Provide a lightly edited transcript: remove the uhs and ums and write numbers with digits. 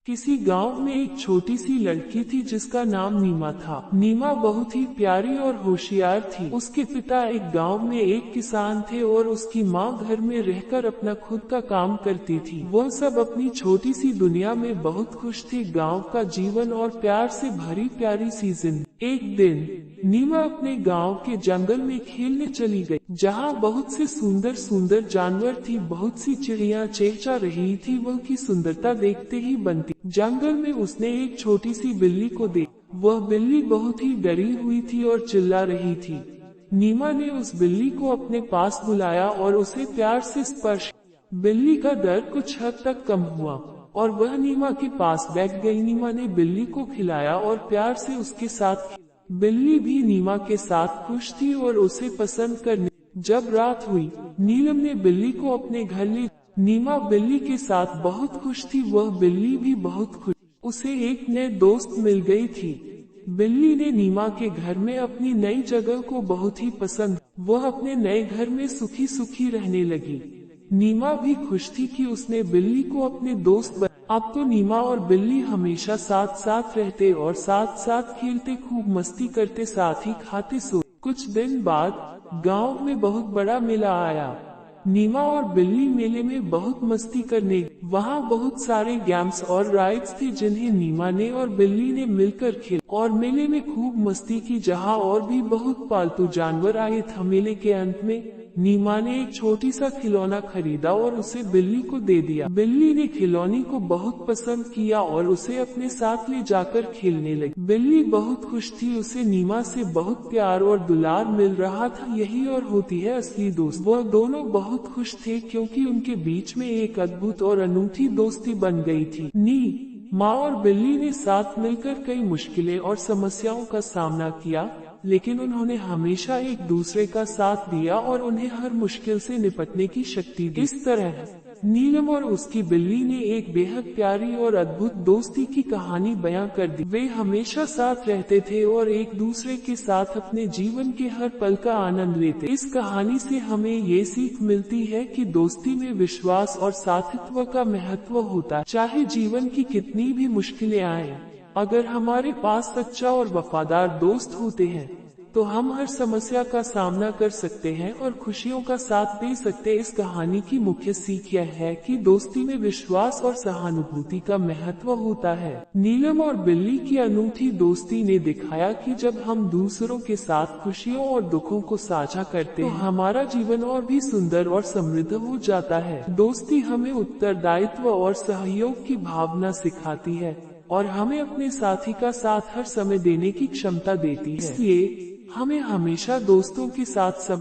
किसी गांव में एक छोटी सी लड़की थी जिसका नाम नीमा था। नीमा बहुत ही प्यारी और होशियार थी। उसके पिता एक गांव में एक किसान थे और उसकी माँ घर में रहकर अपना खुद का काम करती थी। वह सब अपनी छोटी सी दुनिया में बहुत खुश थे। गांव का जीवन और प्यार से भरी प्यारी सी जिंदगी। एक दिन नीमा अपने गांव के जंगल में खेलने चली गई, जहां बहुत से सुंदर सुंदर जानवर थी। बहुत सी चिड़िया चहचहा रही थी। वह की सुंदरता देखते ही बनती। जंगल में उसने एक छोटी सी बिल्ली को देखा। वह बिल्ली बहुत ही डरी हुई थी और चिल्ला रही थी। नीमा ने उस बिल्ली को अपने पास बुलाया और उसे प्यार से स्पर्श। बिल्ली का दर्द कुछ हद तक कम हुआ और वह नीमा के पास बैठ गई। नीमा ने बिल्ली को खिलाया और प्यार से उसके साथ। बिल्ली भी नीमा के साथ खुश थी और उसे पसंद करने। जब रात हुई, नीलम ने बिल्ली को अपने घर ले। नीमा बिल्ली के साथ बहुत खुश थी। वह बिल्ली भी बहुत खुश। उसे एक नए दोस्त मिल गई थी। बिल्ली ने नीमा के घर में अपनी नई जगह को बहुत ही पसंद। वह अपने नए घर में सुखी सुखी रहने लगी। नीमा भी खुश थी कि उसने बिल्ली को अपने दोस्त बना। अब तो नीमा और बिल्ली हमेशा साथ साथ रहते और साथ साथ खेलते, खूब मस्ती करते, साथ ही खाते सो। कुछ दिन बाद गांव में बहुत बड़ा मेला आया। नीमा और बिल्ली मेले में बहुत मस्ती करने। वहां बहुत सारे गेम्स और राइड्स थे जिन्हें नीमा ने और बिल्ली ने मिलकर खेला और मेले में खूब मस्ती की, जहां और भी बहुत पालतू जानवर आए थे। मेले के अंत में नीमा ने एक छोटी सा खिलौना खरीदा और उसे बिल्ली को दे दिया। बिल्ली ने खिलौने को बहुत पसंद किया और उसे अपने साथ ले जाकर खेलने लगी। बिल्ली बहुत खुश थी। उसे नीमा से बहुत प्यार और दुलार मिल रहा था। यही और होती है असली दोस्त। वह दोनों बहुत खुश थे क्योंकि उनके बीच में एक अद्भुत और अनूठी दोस्ती बन गई थी। माँ और बिल्ली ने साथ मिलकर कई मुश्किलें और समस्याओं का सामना किया, लेकिन उन्होंने हमेशा एक दूसरे का साथ दिया और उन्हें हर मुश्किल से निपटने की शक्ति दी। इस तरह नीलम और उसकी बिल्ली ने एक बेहद प्यारी और अद्भुत दोस्ती की कहानी बयां कर दी। वे हमेशा साथ रहते थे और एक दूसरे के साथ अपने जीवन के हर पल का आनंद लेते। इस कहानी से हमें ये सीख मिलती है कि दोस्ती में विश्वास और साथित्व का महत्व होता है। चाहे जीवन की कितनी भी मुश्किलें आए, अगर हमारे पास सच्चा और वफादार दोस्त होते हैं तो हम हर समस्या का सामना कर सकते हैं और खुशियों का साथ दे सकते हैं। इस कहानी की मुख्य सीख यह है कि दोस्ती में विश्वास और सहानुभूति का महत्व होता है। नीलम और बिल्ली की अनूठी दोस्ती ने दिखाया कि जब हम दूसरों के साथ खुशियों और दुखों को साझा करते हैं तो हमारा जीवन और भी सुंदर और समृद्ध हो जाता है। दोस्ती हमें उत्तरदायित्व और सहयोग की भावना सिखाती है और हमें अपने साथी का साथ हर समय देने की क्षमता देती है। इसलिए हमें हमेशा दोस्तों के साथ